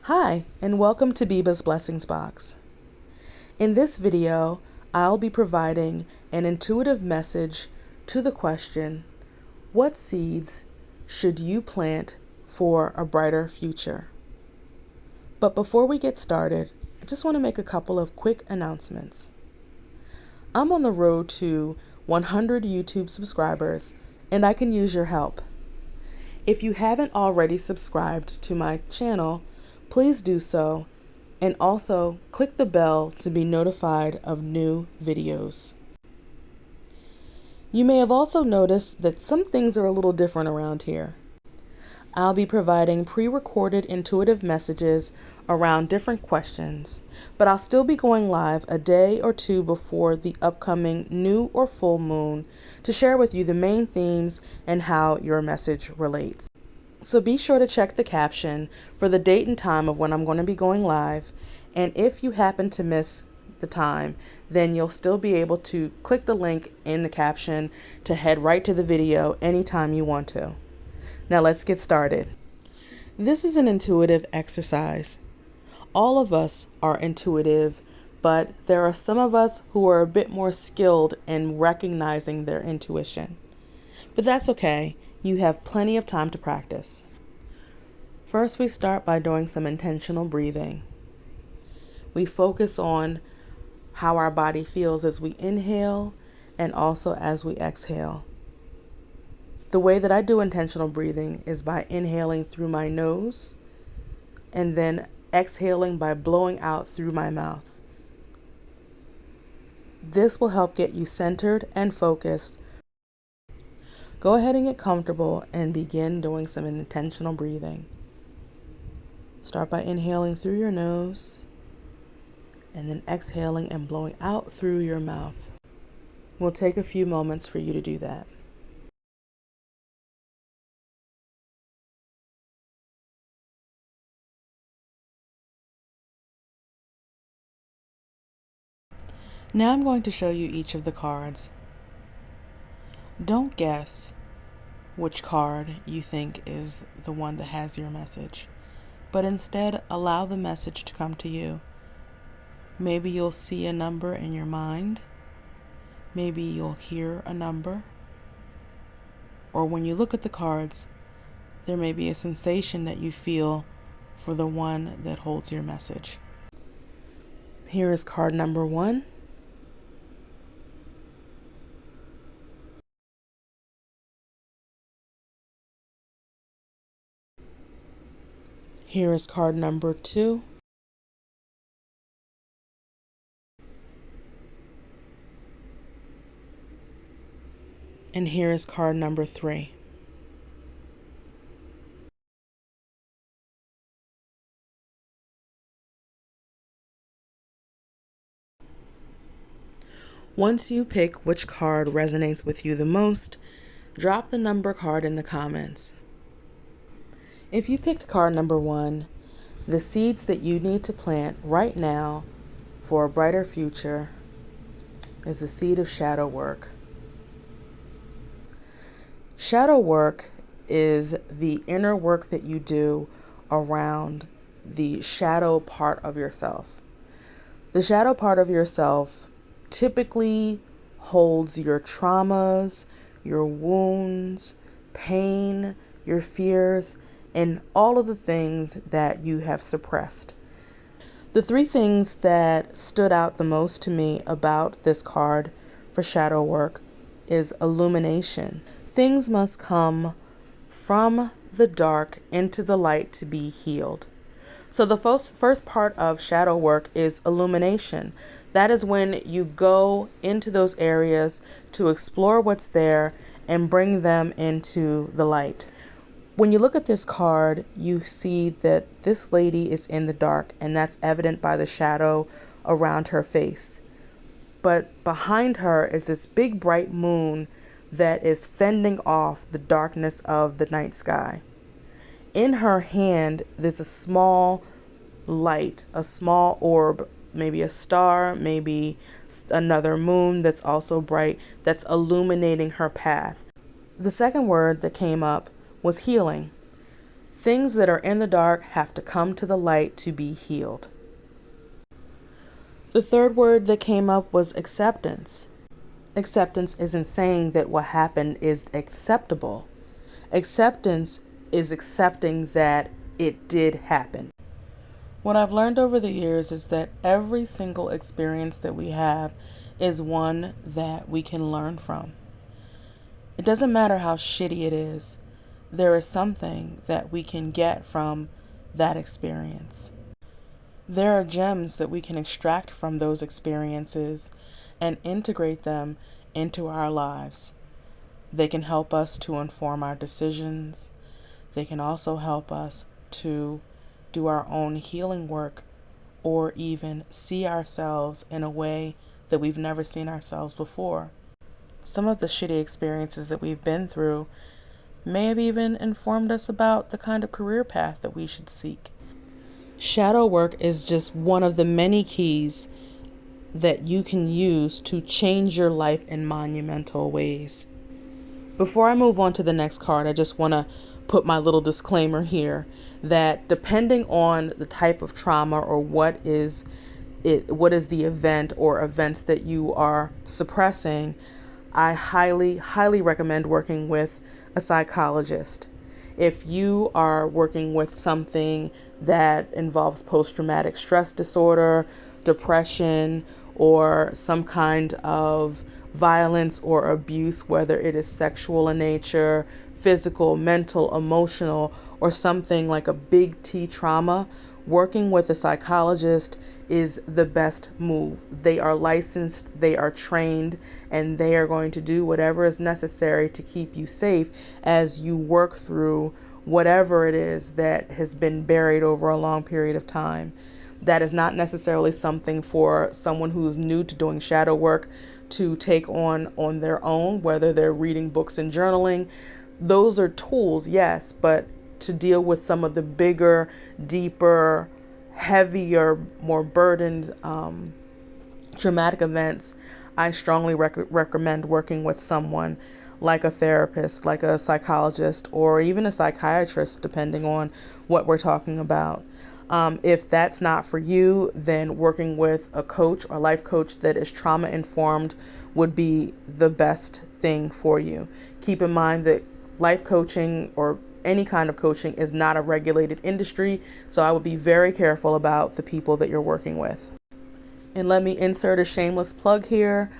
Hi, and welcome to BibasBlessingsBox. In this video, I'll be providing an intuitive message to the question, what seeds should you plant for a brighter future? But before we get started, I just want to make a couple of quick announcements. I'm on the road to 100 YouTube subscribers, and I can use your help. If you haven't already subscribed to my channel, please do so, and also click the bell to be notified of new videos. You may have also noticed that some things are a little different around here. I'll be providing pre-recorded intuitive messages around different questions, but I'll still be going live a day or two before the upcoming new or full moon to share with you the main themes and how your message relates. So be sure to check the caption for the date and time of when I'm going to be going live. And if you happen to miss the time, then you'll still be able to click the link in the caption to head right to the video anytime you want to. Now let's get started. This is an intuitive exercise. All of us are intuitive, but there are some of us who are a bit more skilled in recognizing their intuition. But that's okay. You have plenty of time to practice. First, we start by doing some intentional breathing. We focus on how our body feels as we inhale and also as we exhale. The way that I do intentional breathing is by inhaling through my nose and then exhaling by blowing out through my mouth. This will help get you centered and focused. Go ahead and get comfortable and begin doing some intentional breathing. Start by inhaling through your nose and then exhaling and blowing out through your mouth. We'll take a few moments for you to do that. Now I'm going to show you each of the cards. Don't guess which card you think is the one that has your message, but instead allow the message to come to you. Maybe you'll see a number in your mind. Maybe you'll hear a number. Or when you look at the cards, there may be a sensation that you feel for the one that holds your message. Here is card number 1. Here is card number 2. And here is card number 3. Once you pick which card resonates with you the most, drop the number card in the comments. If you picked card number 1, the seeds that you need to plant right now for a brighter future is the seed of shadow work. Shadow work is the inner work that you do around the shadow part of yourself. The shadow part of yourself typically holds your traumas, your wounds, pain, your fears, and all of the things that you have suppressed. The 3 things that stood out the most to me about this card for shadow work is illumination. Things must come from the dark into the light to be healed. So the first part of shadow work is illumination. That is when you go into those areas to explore what's there and bring them into the light. When you look at this card, you see that this lady is in the dark, and that's evident by the shadow around her face. But behind her is this big bright moon that is fending off the darkness of the night sky. In her hand, there's a small light, a small orb, maybe a star, maybe another moon that's also bright, that's illuminating her path. The second word that came up was healing. Things that are in the dark have to come to the light to be healed. The third word that came up was acceptance. Acceptance isn't saying that what happened is acceptable. Acceptance is accepting that it did happen. What I've learned over the years is that every single experience that we have is one that we can learn from. It doesn't matter how shitty it is, there is something that we can get from that experience. There are gems that we can extract from those experiences and integrate them into our lives. They can help us to inform our decisions. They can also help us to do our own healing work, or even see ourselves in a way that we've never seen ourselves before. Some of the shitty experiences that we've been through may have even informed us about the kind of career path that we should seek. Shadow work is just one of the many keys that you can use to change your life in monumental ways. Before I move on to the next card, I just want to put my little disclaimer here that depending on the type of trauma or what is the event or events that you are suppressing, I highly recommend working with a psychologist. If you are working with something that involves post-traumatic stress disorder, depression, or some kind of violence or abuse, whether it is sexual in nature, physical, mental, emotional, or something like a big T trauma, working with a psychologist is the best move. They are licensed, they are trained, and they are going to do whatever is necessary to keep you safe as you work through whatever it is that has been buried over a long period of time. That is not necessarily something for someone who's new to doing shadow work to take on their own, whether they're reading books and journaling. Those are tools, yes, but to deal with some of the bigger, deeper, heavier, more burdened traumatic events, I strongly recommend working with someone like a therapist, like a psychologist, or even a psychiatrist, depending on what we're talking about. If that's not for you, then working with a coach or life coach that is trauma informed would be the best thing for you. Keep in mind that life coaching or any kind of coaching is not a regulated industry, so I would be very careful about the people that you're working with. And let me insert a shameless plug here.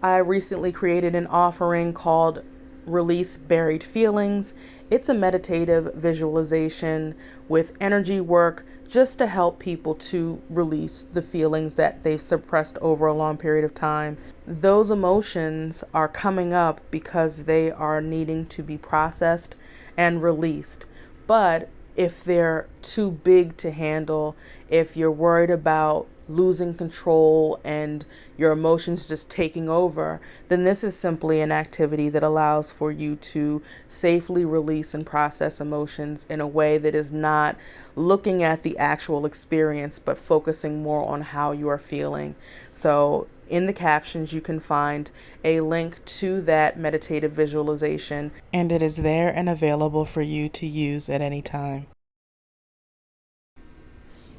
I recently created an offering called Release Buried Feelings. It's a meditative visualization with energy work just to help people to release the feelings that they've suppressed over a long period of time. Those emotions are coming up because they are needing to be processed and released. But if they're too big to handle, if you're worried about losing control and your emotions just taking over, then this is simply an activity that allows for you to safely release and process emotions in a way that is not looking at the actual experience, but focusing more on how you are feeling. So in the captions, you can find a link to that meditative visualization, and it is there and available for you to use at any time.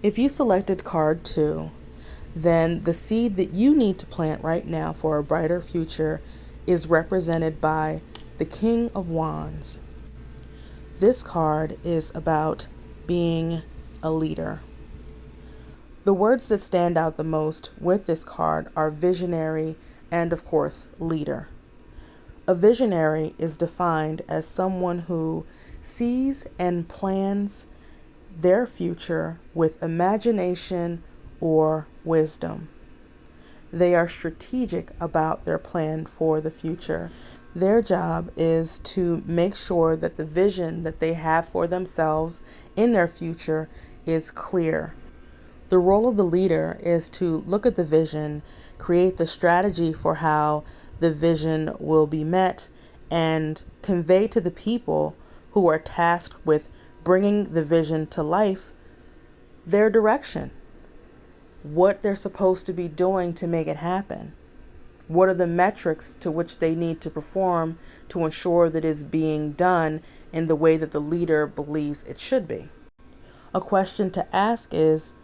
If you selected card 2, then the seed that you need to plant right now for a brighter future is represented by the King of Wands. This card is about being a leader. The words that stand out the most with this card are visionary and, of course, leader. A visionary is defined as someone who sees and plans their future with imagination or wisdom. They are strategic about their plan for the future. Their job is to make sure that the vision that they have for themselves in their future is clear. The role of the leader is to look at the vision, create the strategy for how the vision will be met, and convey to the people who are tasked with bringing the vision to life their direction, what they're supposed to be doing to make it happen, What are the metrics to which they need to perform to ensure that it's being done in the way that the leader believes it should be? A question to ask is,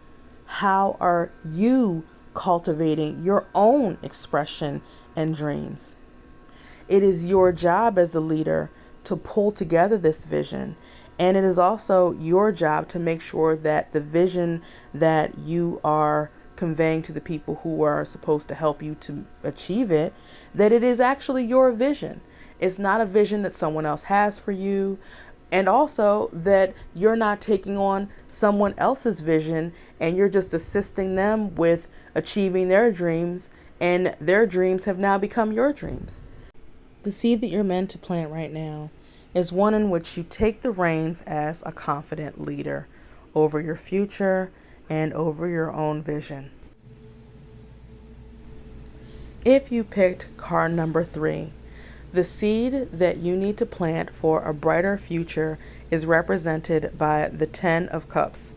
how are you cultivating your own expression and dreams? It is your job as a leader to pull together this vision, and it is also your job to make sure that the vision that you are conveying to the people who are supposed to help you to achieve it, that it is actually your vision. It's not a vision that someone else has for you. And also that you're not taking on someone else's vision and you're just assisting them with achieving their dreams, and their dreams have now become your dreams. The seed that you're meant to plant right now is one in which you take the reins as a confident leader over your future and over your own vision. If you picked card number 3, the seed that you need to plant for a brighter future is represented by the 10 of Cups.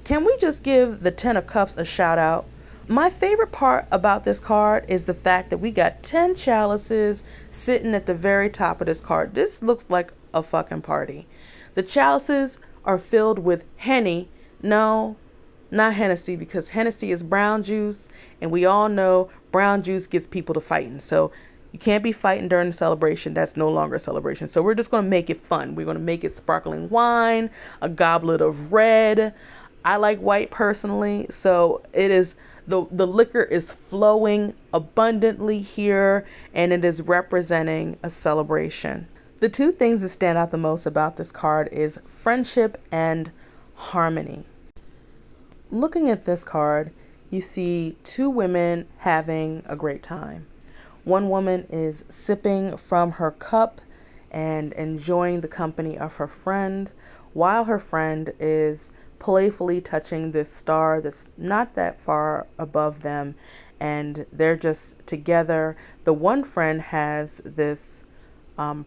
Can we just give the 10 of Cups a shout out? My favorite part about this card is the fact that we got 10 chalices sitting at the very top of this card. This looks like a fucking party. The chalices are filled with Henny. No, not Hennessy, because Hennessy is brown juice, and we all know brown juice gets people to fighting. So you can't be fighting during the celebration. That's no longer a celebration. So we're just going to make it fun. We're going to make it sparkling wine, a goblet of red. I like white personally. So it is, the liquor is flowing abundantly here, and it is representing a celebration. The two things that stand out the most about this card is friendship and harmony. Looking at this card, you see two women having a great time. One woman is sipping from her cup and enjoying the company of her friend, while her friend is playfully touching this star that's not that far above them, and they're just together. The one friend has this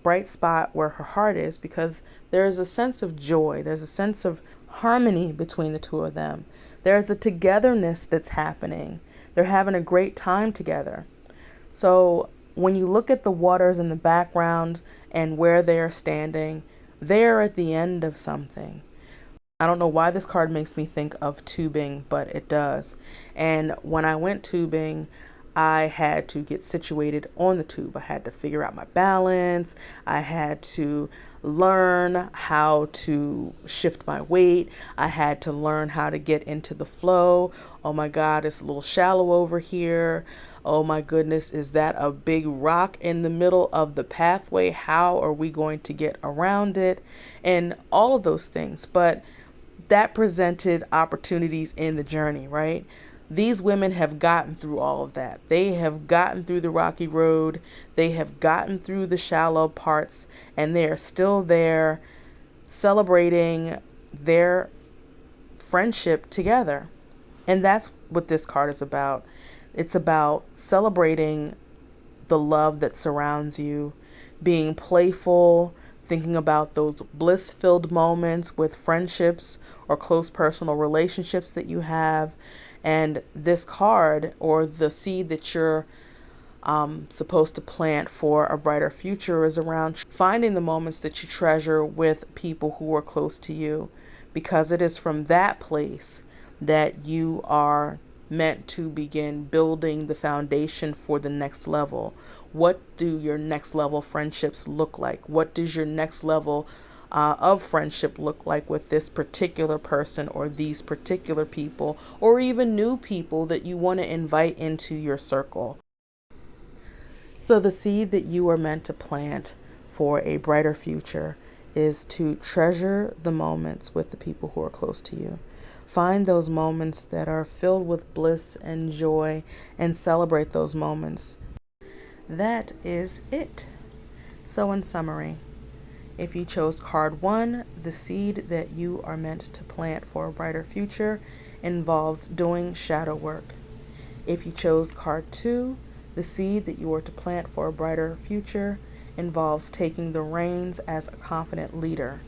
bright spot where her heart is, because there's a sense of joy, there's a sense of harmony between the two of them. There's a togetherness that's happening. They're having a great time together. So when you look at the waters in the background and where they are standing, they're at the end of something. I don't know why this card makes me think of tubing, but it does. And when I went tubing, I had to get situated on the tube. I had to figure out my balance. I had to learn how to shift my weight. I had to learn how to get into the flow. Oh my God, it's a little shallow over here. Oh my goodness, is that a big rock in the middle of the pathway? How are we going to get around it? And all of those things. But that presented opportunities in the journey, right? These women have gotten through all of that. They have gotten through the rocky road. They have gotten through the shallow parts, and they are still there celebrating their friendship together. And that's what this card is about. It's about celebrating the love that surrounds you, being playful, thinking about those bliss-filled moments with friendships or close personal relationships that you have. And this card, or the seed that you're supposed to plant for a brighter future, is around finding the moments that you treasure with people who are close to you, because it is from that place that you are meant to begin building the foundation for the next level. What do your next level friendships look like? What does your next level of friendship look like with this particular person, or these particular people, or even new people that you want to invite into your circle? So the seed that you are meant to plant for a brighter future is to treasure the moments with the people who are close to you. Find those moments that are filled with bliss and joy, and celebrate those moments. That is it. So in summary, if you chose card 1, the seed that you are meant to plant for a brighter future involves doing shadow work. If you chose card 2, the seed that you are to plant for a brighter future involves taking the reins as a confident leader.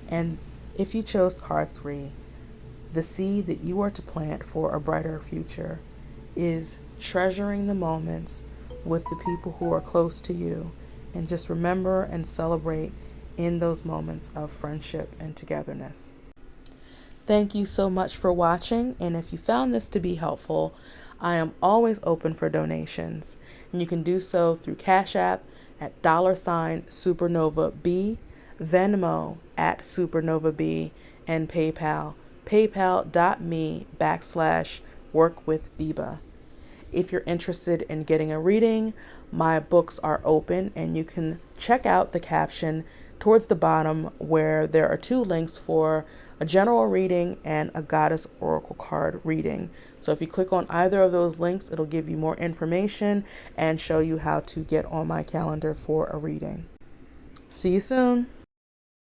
And if you chose card 3, the seed that you are to plant for a brighter future is treasuring the moments with the people who are close to you, and just remember and celebrate in those moments of friendship and togetherness. Thank you so much for watching, and if you found this to be helpful, I am always open for donations, and you can do so through Cash App at $SupernovaB, Venmo at SupernovaB, and PayPal, paypal.me/workwithbiba. If you're interested in getting a reading, my books are open, and you can check out the caption towards the bottom where there are 2 links for a general reading and a Goddess Oracle card reading. So if you click on either of those links, it'll give you more information and show you how to get on my calendar for a reading. See you soon.